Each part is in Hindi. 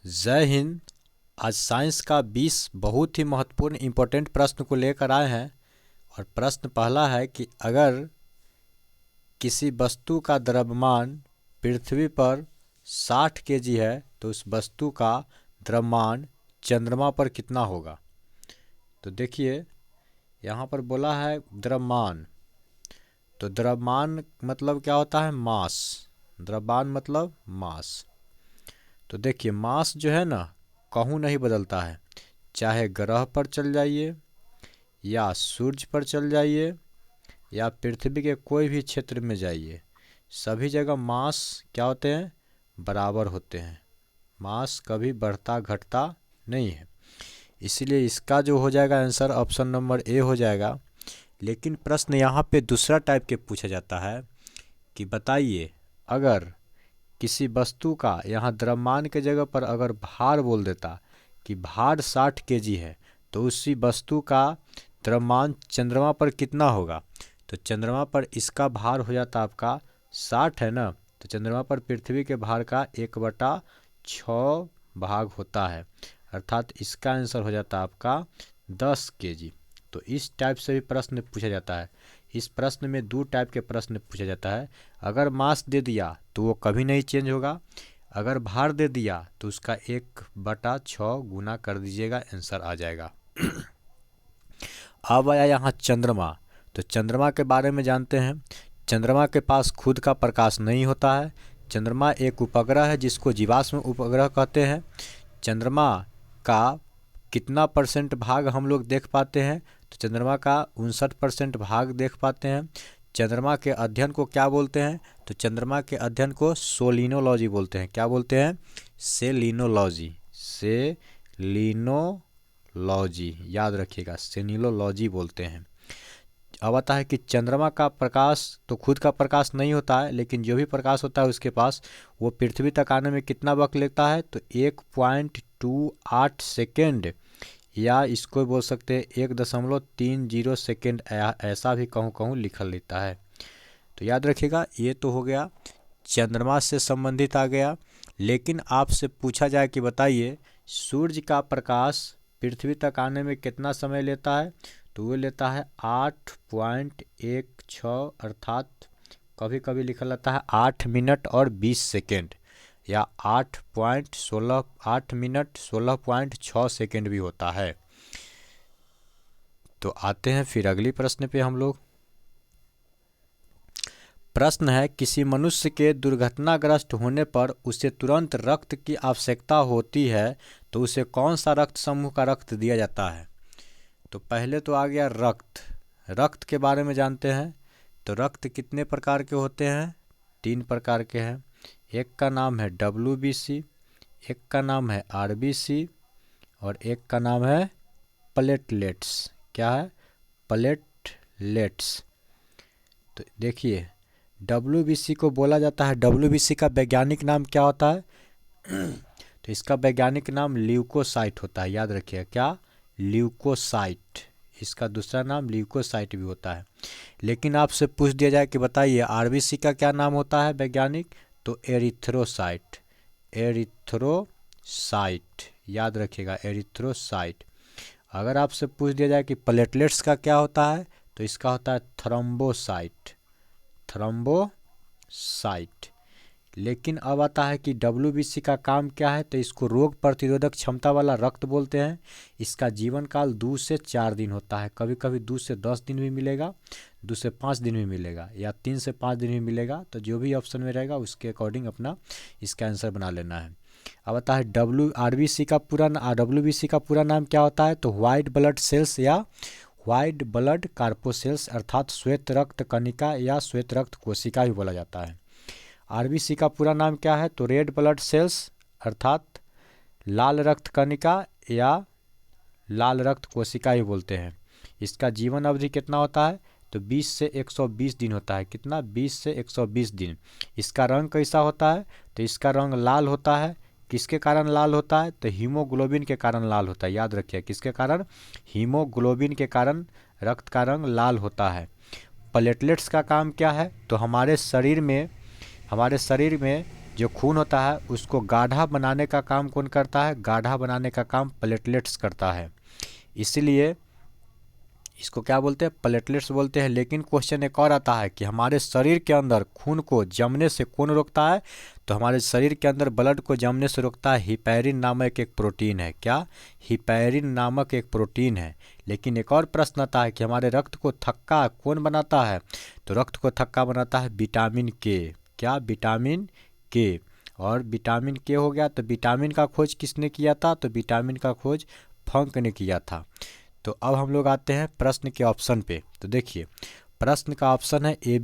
जय हिंद। आज साइंस का 20 बहुत ही महत्वपूर्ण इम्पोर्टेंट प्रश्न को लेकर आए हैं। और प्रश्न पहला है कि अगर किसी वस्तु का द्रव्यमान पृथ्वी पर 60 केजी है तो उस वस्तु का द्रव्यमान चंद्रमा पर कितना होगा। तो देखिए यहाँ पर बोला है द्रव्यमान, तो द्रव्यमान मतलब क्या होता है, मास। द्रव्यमान मतलब मास। तो देखिए मास जो है ना कहूँ नहीं बदलता है, चाहे ग्रह पर चल जाइए या सूर्य पर चल जाइए या पृथ्वी के कोई भी क्षेत्र में जाइए, सभी जगह मास क्या होते हैं, बराबर होते हैं। मास कभी बढ़ता घटता नहीं है। इसीलिए इसका जो हो जाएगा आंसर ऑप्शन नंबर ए हो जाएगा। लेकिन प्रश्न यहाँ पे दूसरा टाइप के पूछा जाता है कि बताइए अगर किसी वस्तु का यहाँ द्रव्यमान के जगह पर अगर भार बोल देता कि भार 60 केजी है तो उसी वस्तु का द्रव्यमान चंद्रमा पर कितना होगा। तो चंद्रमा पर इसका भार हो जाता आपका 60 है ना, तो चंद्रमा पर पृथ्वी के भार का 1/6 भाग होता है, अर्थात इसका आंसर हो जाता आपका 10 केजी। तो इस टाइप से भी प्रश्न पूछा जाता है। इस प्रश्न में दो टाइप के प्रश्न पूछा जाता है। अगर मास दे दिया तो वो कभी नहीं चेंज होगा, अगर भार दे दिया तो उसका 1/6 गुना कर दीजिएगा, आंसर आ जाएगा। अब आया यहाँ चंद्रमा। तो चंद्रमा के बारे में जानते हैं। चंद्रमा के पास खुद का प्रकाश नहीं होता है। चंद्रमा एक उपग्रह है जिसको जीवाश्म उपग्रह कहते हैं। चंद्रमा का कितना परसेंट भाग हम लोग देख पाते हैं, तो चंद्रमा का 59% भाग देख पाते हैं। चंद्रमा के अध्ययन को क्या बोलते हैं, तो चंद्रमा के अध्ययन को सोलिनोलॉजी बोलते हैं। क्या बोलते हैं, सेलिनोलॉजी। सेलिनोलॉजी याद रखिएगा, सेलिनोलॉजी बोलते हैं। अब आता है कि चंद्रमा का प्रकाश तो खुद का प्रकाश नहीं होता है, लेकिन जो भी प्रकाश होता है उसके पास वो पृथ्वी तक आने में कितना वक्त लेता है, तो 1.28 सेकेंड, या इसको बोल सकते हैं 1.30 सेकेंड, ऐसा भी कहूँ कहूँ लिखा लेता है। तो याद रखिएगा, ये तो हो गया चंद्रमा से संबंधित आ गया। लेकिन आपसे पूछा जाए कि बताइए सूर्य का प्रकाश पृथ्वी तक आने में कितना समय लेता है, तो वो लेता है 8.16, अर्थात कभी कभी लिखा जाता है 8 मिनट और 20 सेकेंड, या 8 मिनट 16.6 सेकेंड भी होता है। तो आते हैं फिर अगली प्रश्न पे हम लोग। प्रश्न है किसी मनुष्य के दुर्घटनाग्रस्त होने पर उसे तुरंत रक्त की आवश्यकता होती है, तो उसे कौन सा रक्त समूह का रक्त दिया जाता है। तो पहले तो आ गया रक्त। रक्त के बारे में जानते हैं। तो रक्त कितने प्रकार के होते हैं, 3 प्रकार के हैं। एक का नाम है WBC, एक का नाम है RBC, और एक का नाम है प्लेटलेट्स। क्या है, प्लेटलेट्स। तो देखिए WBC को बोला जाता है, WBC का वैज्ञानिक नाम क्या होता है, तो इसका वैज्ञानिक नाम ल्यूकोसाइट होता है। याद रखिए, क्या, ल्यूकोसाइट। इसका दूसरा नाम ल्यूकोसाइट भी होता है। लेकिन आपसे पूछ दिया जाए कि बताइए RBC का क्या नाम होता है वैज्ञानिक, तो एरिथ्रोसाइट। एरिथ्रोसाइट याद रखिएगा, एरिथ्रोसाइट। अगर आपसे पूछ दिया जाए कि प्लेटलेट्स का क्या होता है, तो इसका होता है थ्रोम्बोसाइट। थ्रोम्बोसाइट। लेकिन अब आता है कि WBC का काम क्या है, तो इसको रोग प्रतिरोधक क्षमता वाला रक्त बोलते हैं। इसका जीवन काल 2 से 4 दिन होता है, कभी कभी 2 से 10 दिन भी मिलेगा, 2 से 5 दिन भी मिलेगा, या 3 से 5 दिन भी मिलेगा। तो जो भी ऑप्शन में रहेगा उसके अकॉर्डिंग अपना इसका आंसर बना लेना है। अब आता है WBC का पूरा नाम क्या होता है, तो वाइट ब्लड सेल्स या वाइट ब्लड कार्पोसेल्स, अर्थात श्वेत रक्त कणिका या श्वेत रक्त कोशिका भी बोला जाता है। RBC का पूरा नाम क्या है, तो रेड ब्लड सेल्स, अर्थात लाल रक्त कणिका या लाल रक्त कोशिका ही बोलते हैं। इसका जीवन अवधि कितना होता है, तो 20 से 120 दिन होता है। कितना, 20 से 120 दिन। इसका रंग कैसा होता है, तो इसका रंग लाल होता है। किसके कारण लाल होता है, तो हीमोग्लोबिन के कारण लाल होता है। याद रखिए, किसके कारण, हीमोग्लोबिन के कारण रक्त का रंग लाल होता है। प्लेटलेट्स का काम क्या है, तो हमारे शरीर में जो खून होता है उसको गाढ़ा बनाने का काम कौन करता है? गाढ़ा बनाने का काम प्लेटलेट्स करता है, इसीलिए इसको क्या बोलते हैं? प्लेटलेट्स बोलते हैं। लेकिन क्वेश्चन एक और आता है कि हमारे शरीर के अंदर खून को जमने से कौन रोकता है? तो हमारे शरीर के अंदर ब्लड को जमने से रोकता है हिपैरिन नामक एक प्रोटीन है। क्या? हिपैरिन नामक एक प्रोटीन है। लेकिन एक और प्रश्न आता है कि हमारे रक्त को थक्का कौन बनाता है? तो रक्त को थक्का बनाता है विटामिन के। क्या? विटामिन के। और विटामिन के हो गया, तो विटामिन का खोज किसने किया था? तो विटामिन का खोज फंक ने किया था। तो अब हम लोग आते हैं प्रश्न के ऑप्शन पे। तो देखिए प्रश्न का ऑप्शन है ए,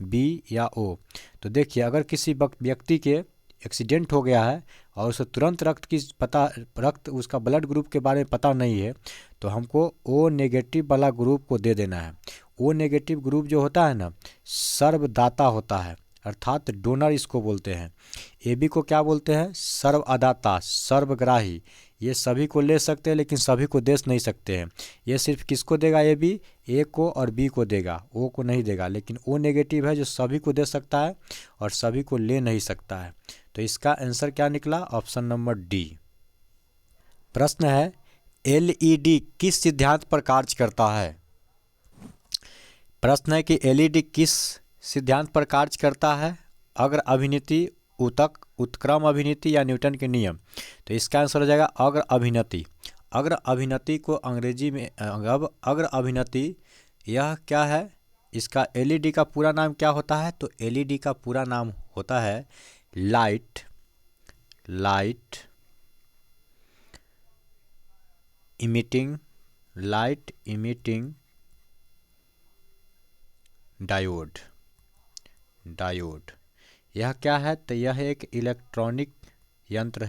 बी या ओ। तो देखिए अगर किसी व्यक्ति के एक्सीडेंट हो गया है और उसे तुरंत रक्त उसका ब्लड ग्रुप के बारे में पता नहीं है, तो हमको ओ नेगेटिव वाला ग्रुप को दे देना है। ओ नेगेटिव ग्रुप जो होता है ना, सर्वदाता होता है, अर्थात डोनर इसको बोलते हैं। ए बी को क्या बोलते हैं? सर्वअदाता, सर्वग्राही। ये सभी को ले सकते हैं लेकिन सभी को दे नहीं सकते हैं। ये सिर्फ किसको देगा? ए बी ए को और बी को देगा, ओ को नहीं देगा। लेकिन ओ नेगेटिव है जो सभी को दे सकता है और सभी को ले नहीं सकता है। तो इसका आंसर क्या निकला? Option number D. प्रश्न है एलईडी किस सिद्धांत पर कार्य करता है? प्रश्न है कि एलईडी किस सिद्धांत पर कार्य करता है? अग्र अभिनीति, ऊतक, उत्क्रम अभिनीति या न्यूटन के नियम? तो इसका आंसर हो जाएगा अग्र अभिनीति। अग्र अभिनीति को अंग्रेजी में अग्र अभिनीति यह क्या है? इसका एलईडी का पूरा नाम क्या होता है? तो एलईडी का पूरा नाम होता है लाइट इमिटिंग डायोड। यह क्या है? तो यह एक इलेक्ट्रॉनिक यंत्र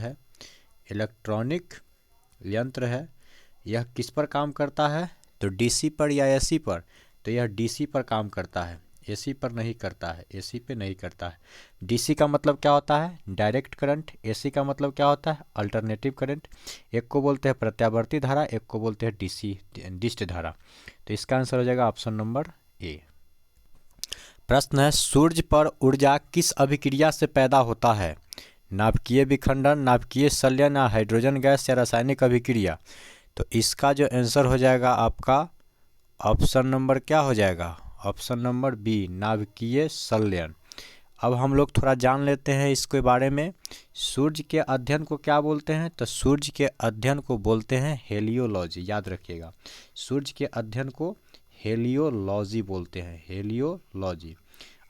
है। यह किस पर काम करता है? तो डीसी पर या एसी पर? तो यह डीसी पर काम करता है, एसी पर नहीं करता है, एसी पे नहीं करता है। डीसी का मतलब क्या होता है? Direct current. एसी का मतलब क्या होता है? Alternative current. एक को बोलते हैं प्रत्यावर्ती धारा, एक को बोलते हैं डीसी डिस्ट धारा। तो इसका आंसर हो जाएगा ऑप्शन नंबर ए। प्रश्न है सूर्य पर ऊर्जा किस अभिक्रिया से पैदा होता है? नाभिकीय विखंडन, नाभिकीय संलयन, हाइड्रोजन गैस या रासायनिक अभिक्रिया? तो इसका जो आंसर हो जाएगा आपका ऑप्शन नंबर क्या हो जाएगा? ऑप्शन नंबर बी, नाभिकीय संलयन। अब हम लोग थोड़ा जान लेते हैं इसके बारे में। सूर्य के अध्ययन को क्या बोलते हैं? तो सूर्य के अध्ययन को बोलते हैं हेलियोलॉजी। याद रखिएगा, सूर्य के अध्ययन को हेलियोलॉजी बोलते हैं, हेलियोलॉजी।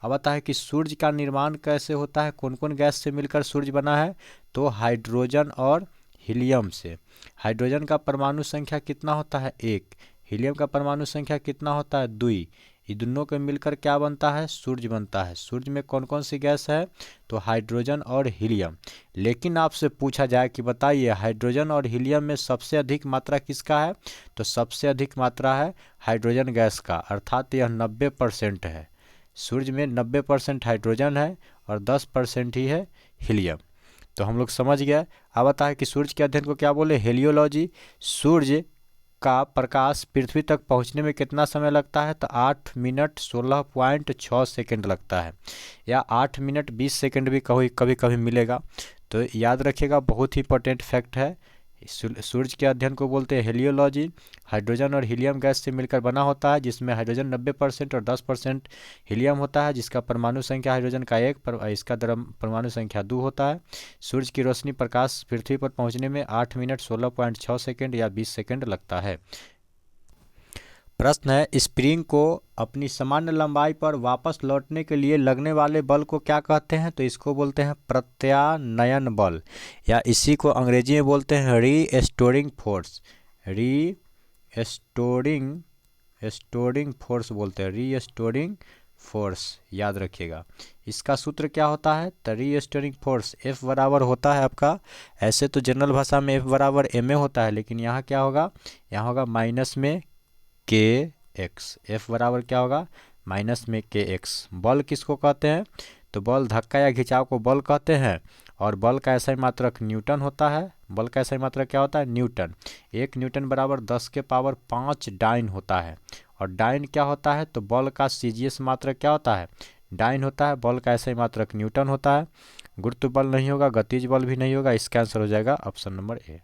अब आता है कि सूर्य का निर्माण कैसे होता है, कौन कौन गैस से मिलकर सूर्य बना है? तो हाइड्रोजन और हीलियम से। हाइड्रोजन का परमाणु संख्या कितना होता है? 1। हीलियम का परमाणु संख्या कितना होता है? 2। ये दोनों के मिलकर क्या बनता है? सूर्य बनता है। सूर्य में कौन कौन सी गैस है? तो हाइड्रोजन और हीलियम। लेकिन आपसे पूछा जाए कि बताइए हाइड्रोजन और हीलियम में सबसे अधिक मात्रा किसका है? तो सबसे अधिक मात्रा है हाइड्रोजन गैस का, अर्थात यह 90% है। सूर्य में 90% हाइड्रोजन है और 10% ही है हीलियम। तो हम लोग समझ गए। अब आता है कि सूर्य के अध्ययन को क्या बोले? हेलियोलॉजी। सूर्य का प्रकाश पृथ्वी तक पहुंचने में कितना समय लगता है? तो 8 मिनट 16.6 सेकंड लगता है, या 8 मिनट 20 सेकंड भी कभी कभी मिलेगा। तो याद रखिएगा, बहुत ही इंपॉर्टेंट फैक्ट है। सूर्य के अध्ययन को बोलते हैं हेलियोलॉजी। हाइड्रोजन और हीलियम गैस से मिलकर बना होता है, जिसमें हाइड्रोजन 90% और 10% हीलियम होता है, जिसका परमाणु संख्या हाइड्रोजन का 1 पर इसका परमाणु संख्या 2 होता है। सूर्य की रोशनी प्रकाश पृथ्वी पर पहुंचने में 8 मिनट 16.6 सेकंड या 20 सेकंड लगता है। प्रश्न है स्प्रिंग को अपनी सामान्य लंबाई पर वापस लौटने के लिए लगने वाले बल को क्या कहते हैं? तो इसको बोलते हैं प्रत्यानयन बल, या इसी को अंग्रेजी में बोलते हैं रीस्टोरिंग फोर्स। रीस्टोरिंग फोर्स बोलते हैं, रीस्टोरिंग फोर्स। याद रखिएगा, इसका सूत्र क्या होता है? तो रीस्टोरिंग फोर्स F बराबर होता है आपका, ऐसे तो जनरल भाषा में F बराबर ma होता है, लेकिन यहाँ क्या होगा? यहाँ होगा माइनस में kx। F बराबर क्या होगा? माइनस में kx। बल किसको कहते हैं? तो बल धक्का या खिंचाव को बल कहते हैं, और बल का ऐसा ही मात्रक न्यूटन होता है। बल का ऐसा ही मात्रक क्या होता है? न्यूटन। 1 न्यूटन बराबर 10 के पावर 5 डाइन होता है। और डाइन क्या होता है? तो बल का CGS मात्रक क्या होता है? डाइन होता है, बल का SI मात्रक न्यूटन होता है, गुरुत्व बल नहीं होगा, गतिज बल भी नहीं होगा। इसका आंसर हो जाएगा ऑप्शन नंबर ए।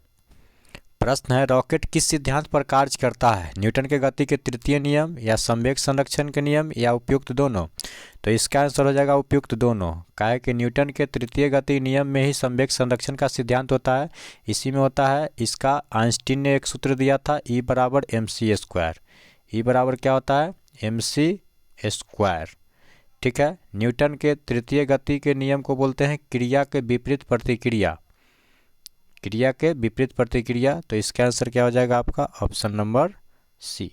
प्रश्न है, रॉकेट किस सिद्धांत पर कार्य करता है? न्यूटन के गति के तृतीय नियम, या संवेग संरक्षण के नियम, या उपयुक्त दोनों? तो इसका आंसर हो जाएगा उपयुक्त दोनों। काहे कि न्यूटन के तृतीय गति नियम में ही संवेग संरक्षण का सिद्धांत होता है, इसी में होता है। इसका आइंस्टीन ने एक सूत्र दिया था, E बराबर mc²। E बराबर क्या होता है? mc²। ठीक है, न्यूटन के तृतीय गति के नियम को बोलते हैं क्रिया के विपरीत प्रतिक्रिया। क्रिया के विपरीत प्रतिक्रिया। तो इसका आंसर क्या हो जाएगा आपका? Option number C.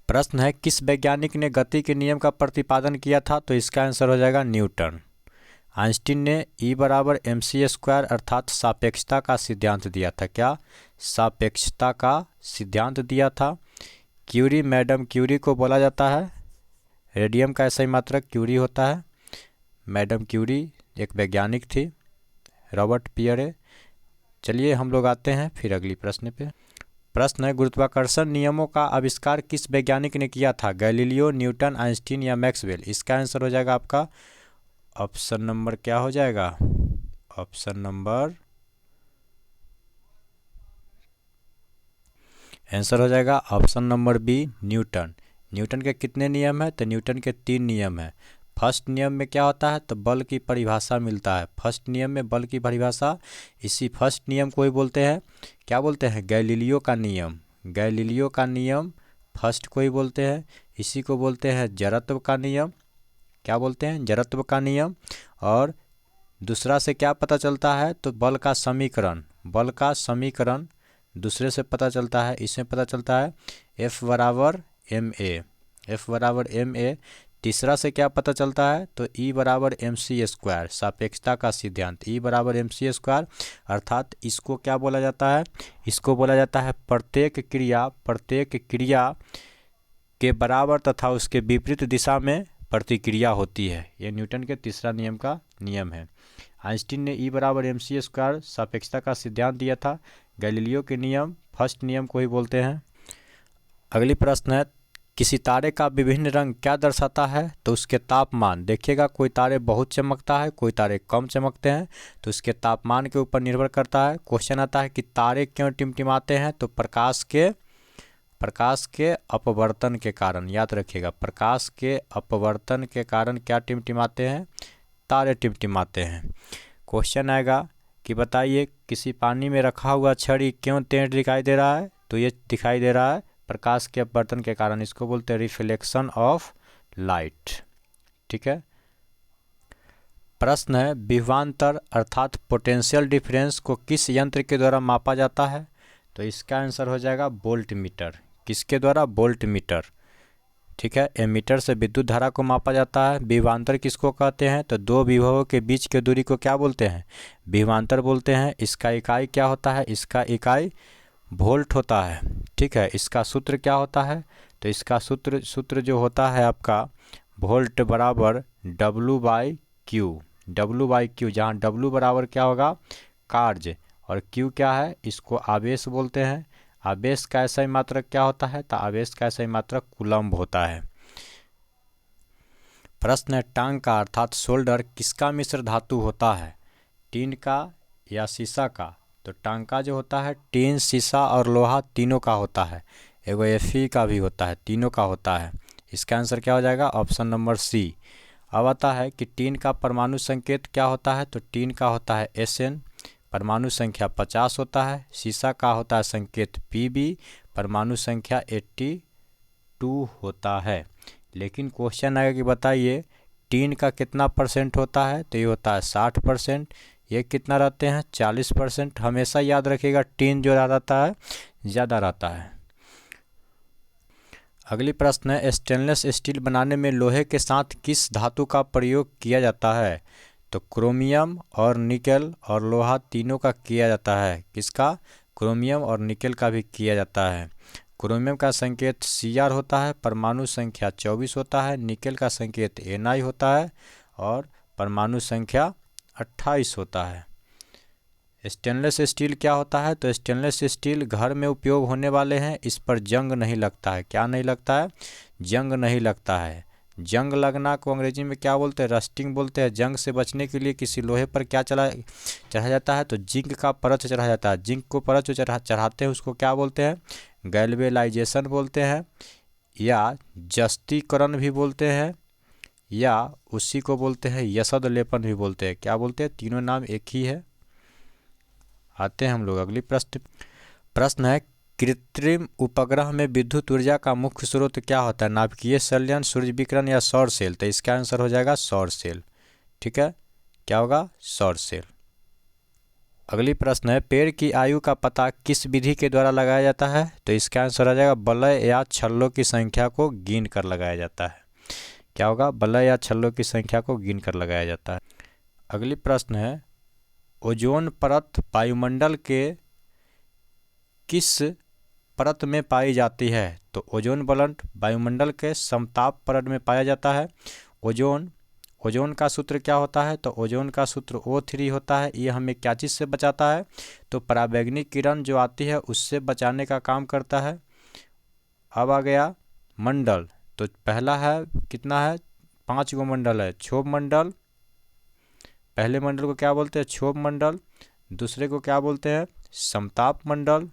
प्रश्न है, किस वैज्ञानिक ने गति के नियम का प्रतिपादन किया था? तो इसका आंसर हो जाएगा न्यूटन। आइंस्टीन ने E बराबर mc² अर्थात सापेक्षता का सिद्धांत दिया था। क्या? सापेक्षता का सिद्धांत दिया था। क्यूरी, मैडम क्यूरी को बोला जाता है, रेडियम का SI मात्रक क्यूरी होता है। मैडम क्यूरी एक वैज्ञानिक थी, रॉबर्ट पियरे। चलिए हम लोग आते हैं फिर अगली प्रश्न पे। प्रश्न है, गुरुत्वाकर्षण नियमों का आविष्कार किस वैज्ञानिक ने किया था? गैलीलियो, न्यूटन, आइंस्टीन या मैक्सवेल? इसका आंसर हो जाएगा आपका ऑप्शन नंबर क्या हो जाएगा? ऑप्शन नंबर आंसर हो जाएगा option number B, Newton. Newton के कितने नियम है? तो न्यूटन के 3 नियम है। फर्स्ट नियम में क्या होता है? तो बल की परिभाषा मिलता है। फर्स्ट नियम में बल की परिभाषा, इसी फर्स्ट नियम को ही बोलते हैं, क्या बोलते हैं? गैलीलियो का नियम। गैलीलियो का नियम फर्स्ट को ही बोलते हैं। इसी को बोलते हैं जड़त्व का नियम। क्या बोलते हैं? जड़त्व का नियम। और दूसरा से क्या पता चलता है? तो बल का समीकरण। बल का समीकरण दूसरे से पता चलता है। इसमें पता चलता है F बराबर ma। F बराबर ma। तीसरा से क्या पता चलता है? तो E बराबर mc², सापेक्षता का सिद्धांत। E बराबर mc², अर्थात इसको क्या बोला जाता है? इसको बोला जाता है प्रत्येक क्रिया के बराबर तथा उसके विपरीत दिशा में प्रतिक्रिया होती है। यह न्यूटन के तीसरा नियम का नियम है। आइंस्टीन ने E बराबर mc² सापेक्षता का सिद्धांत दिया था। गैलीलियो के नियम फर्स्ट नियम को ही बोलते हैं। अगली प्रश्न है, किसी तारे का विभिन्न रंग क्या दर्शाता है? तो उसके तापमान। देखिएगा, कोई तारे बहुत चमकता है, कोई तारे कम चमकते हैं, तो उसके तापमान के ऊपर निर्भर करता है। क्वेश्चन आता है कि तारे क्यों टिमटिमाते हैं? तो प्रकाश के अपवर्तन के कारण। याद रखिएगा, प्रकाश के अपवर्तन के कारण क्या टिमटिमाते हैं? तारे टिमटिमाते हैं। क्वेश्चन आएगा कि बताइए, किसी पानी में रखा हुआ छड़ी क्यों तेज दिखाई दे रहा है? तो ये दिखाई दे रहा है प्रकाश के अपवर्तन के कारण। इसको बोलते हैं रिफ्लेक्शन ऑफ लाइट। ठीक है। प्रश्न है, विभवांतर अर्थात पोटेंशियल डिफरेंस को किस यंत्र के द्वारा मापा जाता है? तो इसका आंसर हो जाएगा वोल्ट मीटर। किसके द्वारा? Volt meter. ठीक है, एमीटर से विद्युत धारा को मापा जाता है। विभवांतर किसको कहते हैं? तो दो विभवों के बीच के दूरी को क्या बोलते हैं? विभवांतर बोलते हैं। इसका इकाई क्या होता है? इसका इकाई वोल्ट होता है। ठीक है, इसका सूत्र क्या होता है? तो इसका सूत्र जो होता है आपका वोल्ट बराबर W/Q। W/Q, जहाँ W बराबर क्या होगा? कार्य, और Q क्या है? इसको आवेश बोलते हैं। आवेश का SI मात्रक क्या होता है? तो आवेश का SI मात्रक कूलम्ब होता है। प्रश्न है, टांका अर्थात सोल्डर किसका मिश्र धातु होता है? टीन का या शीशा का? तो टांका जो होता है टीन, शीशा और लोहा तीनों का होता है। एगो Fe का भी होता है, तीनों का होता है। इसका आंसर क्या हो जाएगा? Option number C. अब आता है कि टीन का परमाणु संकेत क्या होता है? तो टीन का होता है Sn, परमाणु संख्या 50 होता है। शीशा का होता है संकेत Pb, परमाणु संख्या 82 होता है। लेकिन क्वेश्चन आएगा कि बताइए टीन का कितना % होता है? तो ये होता है 60%। ये कितना रहते हैं? 40%। हमेशा याद रखिएगा, टीन जो रहता है ज़्यादा रहता है। अगली प्रश्न है, स्टेनलेस स्टील बनाने में लोहे के साथ किस धातु का प्रयोग किया जाता है? तो क्रोमियम और निकेल और लोहा तीनों का किया जाता है। किसका? क्रोमियम और निकेल का भी किया जाता है। क्रोमियम का संकेत Cr होता है, परमाणु संख्या 24 होता है। निकेल का संकेत Na होता है और परमाणु संख्या 28 होता है। स्टेनलेस स्टील क्या होता है? तो स्टेनलेस स्टील घर में उपयोग होने वाले हैं, इस पर जंग नहीं लगता है। क्या नहीं लगता है? जंग नहीं लगता है। जंग लगना को अंग्रेजी में क्या बोलते हैं? रस्टिंग बोलते हैं। जंग से बचने के लिए किसी लोहे पर क्या चढ़ाया जाता है? तो जिंक का परत चढ़ाया जाता है। जिंक को परत जो चढ़ाते हैं उसको क्या बोलते हैं? गैल्वेनाइजेशन बोलते हैं, या जस्तीकरण भी बोलते हैं, या उसी को बोलते हैं यसद लेपन भी बोलते हैं। क्या बोलते हैं? तीनों नाम एक ही है। आते हैं हम लोग अगली प्रश्न है, कृत्रिम उपग्रह में विद्युत ऊर्जा का मुख्य स्रोत क्या होता है? नाभिकीय संलयन, सूर्य विकिरण या सौर सेल? तो इसका आंसर हो जाएगा सौर सेल। ठीक है, क्या होगा? सौर सेल। अगली प्रश्न है, पेड़ की आयु का पता किस विधि के द्वारा लगाया जाता है? तो इसका आंसर हो जाएगा वलय या छल्लों की संख्या को गिन कर लगाया जाता है। क्या होगा? वलय या छल्लों की संख्या को गिन कर लगाया जाता है। अगली प्रश्न है, ओजोन परत वायुमंडल के किस परत में पाई जाती है? तो ओजोन परत वायुमंडल के समताप परत में पाया जाता है। ओजोन का सूत्र क्या होता है? तो ओजोन का सूत्र O3 होता है। ये हमें क्या चीज़ से बचाता है? तो पराबैंगनी किरण जो आती है उससे बचाने का काम करता है। अब आ गया मंडल। तो पहला है कितना है? 5 गो मंडल है। क्षोभ मंडल, पहले मंडल को क्या बोलते हैं? क्षोभ मंडल। दूसरे को क्या बोलते हैं? समताप मंडल।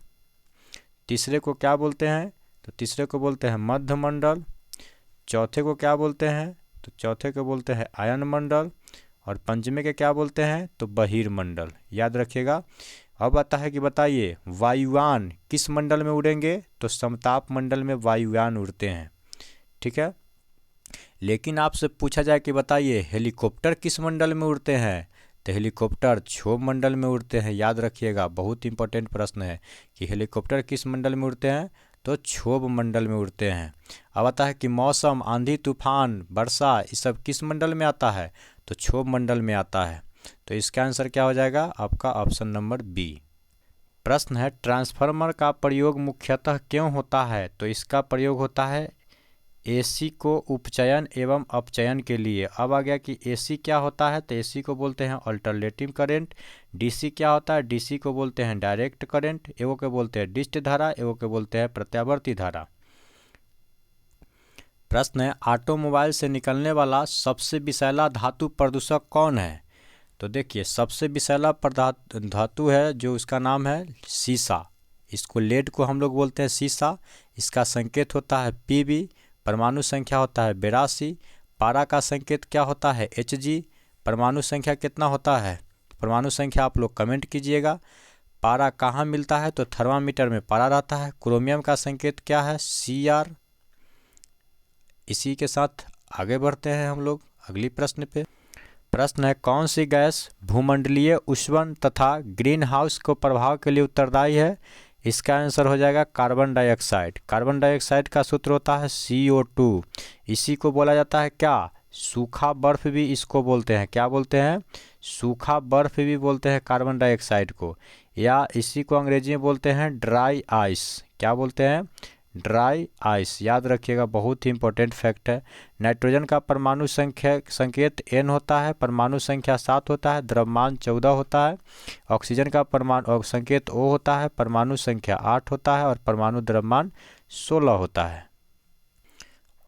तीसरे को क्या बोलते हैं? तो तीसरे को बोलते हैं मध्य मंडल। चौथे को क्या बोलते हैं? तो चौथे को बोलते हैं आयन मंडल। और पंचमे के क्या बोलते हैं? तो बहिर्मंडल। याद रखिएगा। अब आता है कि बताइए वायुयान किस मंडल में उड़ेंगे? तो समताप मंडल में वायुयान उड़ते हैं। ठीक है, लेकिन आपसे पूछा जाए कि बताइए हेलीकॉप्टर किस मंडल में उड़ते हैं? तो हेलीकॉप्टर क्षोभ मंडल में उड़ते हैं। याद रखिएगा, बहुत इंपॉर्टेंट प्रश्न है कि हेलीकॉप्टर किस मंडल में उड़ते हैं? तो क्षोभ मंडल में उड़ते हैं। अब आता है कि मौसम, आंधी, तूफान, वर्षा, ये सब किस मंडल में आता है? तो क्षोभ मंडल में आता है। तो इसका आंसर क्या हो जाएगा? आपका ऑप्शन नंबर बी। प्रश्न है, ट्रांसफार्मर का प्रयोग मुख्यतः क्यों होता है? तो इसका प्रयोग होता है एसी को उपचयन एवं अपचयन के लिए। अब आ गया कि एसी क्या होता है? तो एसी को बोलते हैं अल्टरनेटिव करंट। डीसी क्या होता है? डीसी को बोलते हैं डायरेक्ट करंट। एवं के बोलते हैं डिस्ट धारा। एवं के बोलते हैं प्रत्यावर्ती धारा। प्रश्न है, ऑटोमोबाइल से निकलने वाला सबसे विषैला धातु प्रदूषक कौन है? तो देखिए, सबसे विषैला धातु है जो उसका नाम है सीसा। इसको लेड को हम लोग बोलते हैं सीसा। इसका संकेत होता है Pb। परमाणु संख्या होता है 82। पारा का संकेत क्या होता है? Hg। परमाणु संख्या कितना होता है? परमाणु संख्या आप लोग कमेंट कीजिएगा। पारा कहाँ मिलता है? तो थर्मामीटर में पारा रहता है। क्रोमियम का संकेत क्या है? Cr। इसी के साथ आगे बढ़ते हैं हम लोग अगली प्रश्न पे। प्रश्न है, कौन सी गैस भूमंडलीय उष्णन तथा ग्रीन हाउस को प्रभाव के लिए उत्तरदायी है? इसका आंसर हो जाएगा कार्बन डाइऑक्साइड। कार्बन डाइऑक्साइड का सूत्र होता है CO2। इसी को बोला जाता है क्या? सूखा बर्फ भी इसको बोलते हैं। क्या बोलते हैं? सूखा बर्फ भी बोलते हैं कार्बन डाइऑक्साइड को, या इसी को अंग्रेजी में बोलते हैं ड्राई आइस। क्या बोलते हैं? Dry ice. याद रखिएगा, बहुत ही इंपॉर्टेंट फैक्ट है। नाइट्रोजन का परमाणु संकेत N होता है। परमाणु संख्या 7 होता है। द्रव्यमान 14 होता है। ऑक्सीजन का परमाणु संकेत O होता है। परमाणु संख्या 8 होता है और परमाणु द्रव्यमान 16 होता है।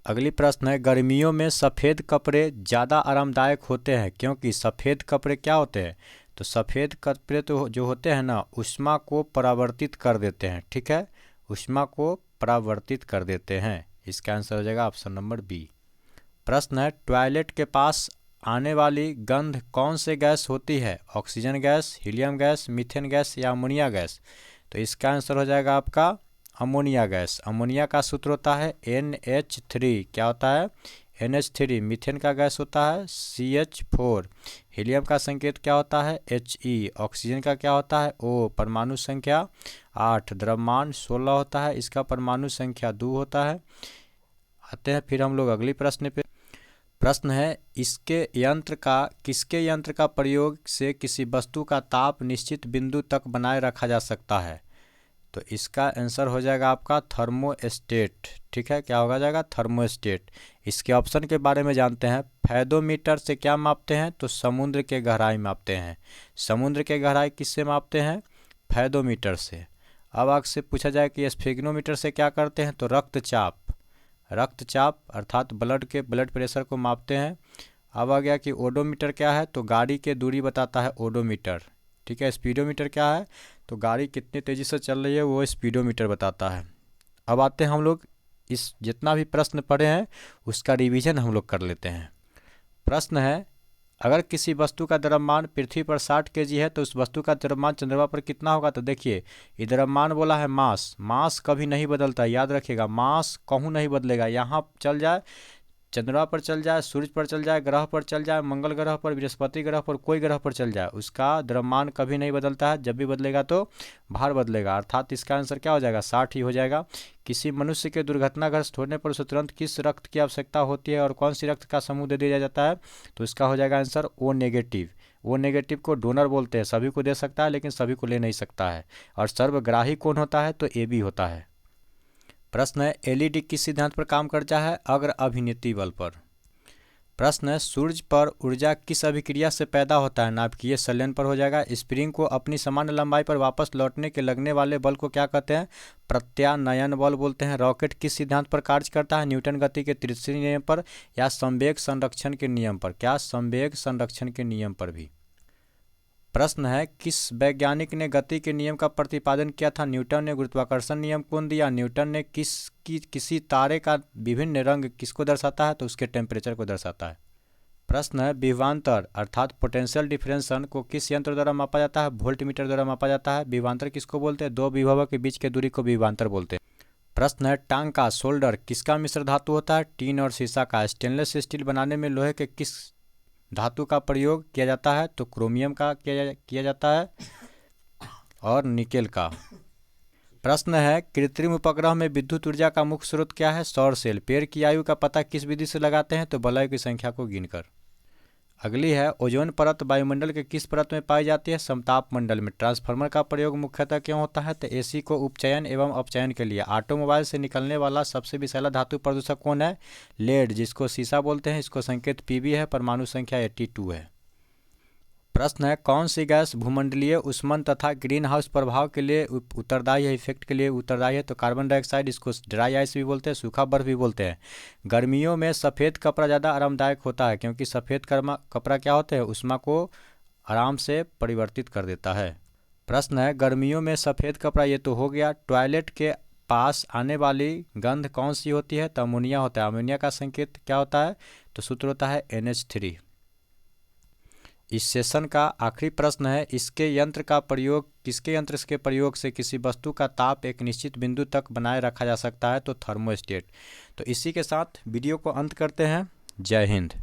अगली प्रश्न है, गर्मियों में सफ़ेद कपड़े ज़्यादा आरामदायक होते हैं क्योंकि सफ़ेद कपड़े क्या होते हैं? तो सफ़ेद कपड़े तो जो होते हैं ना, ऊष्मा को परावर्तित कर देते हैं। ठीक है, ऊष्मा को परावर्तित कर देते हैं। इसका आंसर हो जाएगा ऑप्शन नंबर बी। प्रश्न है, टॉयलेट के पास आने वाली गंध कौन से गैस होती है? Oxygen gas, helium gas, methane gas या अमोनिया गैस? तो इसका आंसर हो जाएगा आपका अमोनिया गैस। अमोनिया का सूत्र होता है NH3। क्या होता है? NH3। मीथेन का गैस होता है CH4। हीलियम का संकेत क्या होता है? He। ऑक्सीजन का क्या होता है? O। परमाणु संख्या 8। द्रव्यमान 16 होता है। इसका परमाणु संख्या 2 होता है। आते हैं फिर हम लोग अगली प्रश्न पे। प्रश्न है, किसके यंत्र का प्रयोग से किसी वस्तु का ताप निश्चित बिंदु तक बनाए रखा जा सकता है? तो इसका आंसर हो जाएगा आपका थर्मोस्टेट। ठीक है, क्या होगा जाएगा? थर्मोस्टेट। इसके ऑप्शन के बारे में जानते हैं। फैदोमीटर से क्या मापते हैं? तो समुद्र के गहराई मापते हैं। समुद्र के गहराई किससे मापते हैं? फैदोमीटर से। अब आपसे पूछा जाए कि स्फिग्नोमीटर से क्या करते हैं? तो रक्तचाप। रक्तचाप अर्थात ब्लड प्रेशर को मापते हैं। अब आ गया कि ओडोमीटर क्या है, तो गाड़ी के दूरी बताता है ओडोमीटर। ठीक है, स्पीडोमीटर क्या है, तो गाड़ी कितनी तेज़ी से चल रही है वो स्पीडोमीटर बताता है। अब आते हैं हम लोग इस जितना भी प्रश्न पढ़े हैं उसका रिवीजन हम लोग कर लेते हैं। प्रश्न है, अगर किसी वस्तु का द्रव्यमान पृथ्वी पर 60 kg है तो उस वस्तु का द्रव्यमान चंद्रमा पर कितना होगा। तो देखिए ये द्रव्यमान बोला है, मास कभी नहीं बदलता, याद रखिएगा, मास कहूँ नहीं बदलेगा। यहाँ चल जाए, चंद्रमा पर चल जाए, सूर्य पर चल जाए, ग्रह पर चल जाए, मंगल ग्रह पर, बृहस्पति ग्रह पर, कोई ग्रह पर चल जाए, उसका द्रव्यमान कभी नहीं बदलता है। जब भी बदलेगा तो भार बदलेगा, अर्थात इसका आंसर क्या हो जाएगा, 60 ही हो जाएगा। किसी मनुष्य के दुर्घटनाग्रस्त होने पर उसे तुरंत किस रक्त की आवश्यकता होती है और कौन सी रक्त का समूह दे दिया जाता है, तो इसका हो जाएगा answer O negative. O negative को डोनर बोलते हैं, सभी को दे सकता है लेकिन सभी को ले नहीं सकता है। और सर्वग्राही कौन होता है, तो ए बी होता है। प्रश्न है, एलईडी किस सिद्धांत पर काम करता है, अग्र अभिनीति बल पर। प्रश्न है, सूर्य पर ऊर्जा किस अभिक्रिया से पैदा होता है, नाभिकीय संलयन पर हो जाएगा। स्प्रिंग को अपनी सामान्य लंबाई पर वापस लौटने के लगने वाले बल को क्या कहते हैं, प्रत्यानयन बल बोलते हैं। रॉकेट किस सिद्धांत पर कार्य करता है, न्यूटन गति के तीसरे नियम पर या संवेग संरक्षण के नियम पर, क्या संवेग संरक्षण के नियम पर भी। प्रश्न है, किस वैज्ञानिक ने गति के नियम का प्रतिपादन किया था, न्यूटन ने। गुरुत्वाकर्षण नियम कौन दिया, न्यूटन ने। किसी तारे का विभिन्न रंग किसको दर्शाता है, तो उसके टेम्परेचर को दर्शाता है। प्रश्न है, विभवांतर अर्थात पोटेंशियल डिफरेंसन को किस यंत्र द्वारा मापा जाता है, वोल्टमीटर द्वारा मापा जाता है। विभवांतर किसको बोलते हैं, दो विभवों के बीच के दूरी को विभवांतर बोलते हैं। प्रश्न है, टांका सोल्डर किसका मिश्र धातु होता है, टीन और सीसा का। स्टेनलेस स्टील बनाने में लोहे के किस धातु का प्रयोग किया जाता है, तो क्रोमियम का किया जाता है और निकेल का। प्रश्न है, कृत्रिम उपग्रह में विद्युत ऊर्जा का मुख्य स्रोत क्या है, सौर सेल। पेड़ की आयु का पता किस विधि से लगाते हैं, तो वलय की संख्या को गिनकर। अगली है, ओजोन परत वायुमंडल के किस परत में पाई जाती है, समताप मंडल में। ट्रांसफार्मर का प्रयोग मुख्यतः क्यों होता है, तो एसी को उपचयन एवं अपचयन के लिए। ऑटोमोबाइल से निकलने वाला सबसे विषैला धातु प्रदूषक कौन है, लेड, जिसको सीसा बोलते हैं। इसको संकेत पीबी है, परमाणु संख्या 82 है। प्रश्न है, कौन सी गैस भूमंडलीय उष्मन तथा ग्रीन हाउस प्रभाव के लिए उत्तरदायी है, इफेक्ट के लिए उत्तरदायी है, तो कार्बन डाइऑक्साइड। इसको ड्राई आइस भी बोलते हैं, सूखा बर्फ भी बोलते हैं। गर्मियों में सफ़ेद कपड़ा ज़्यादा आरामदायक होता है क्योंकि सफ़ेद कपड़ा क्या होता है, उष्मा को आराम से परिवर्तित कर देता है। प्रश्न है, गर्मियों में सफ़ेद कपड़ा, ये तो हो गया। टॉयलेट के पास आने वाली गंध कौन सी होती है, तो अमोनिया होता है। अमोनिया का संकेत क्या होता है, तो सूत्र होता है NH3। इस सेशन का आखिरी प्रश्न है, किसके यंत्र के प्रयोग से किसी वस्तु का ताप एक निश्चित बिंदु तक बनाए रखा जा सकता है, तो थर्मोस्टेट। तो इसी के साथ वीडियो को अंत करते हैं। जय हिंद।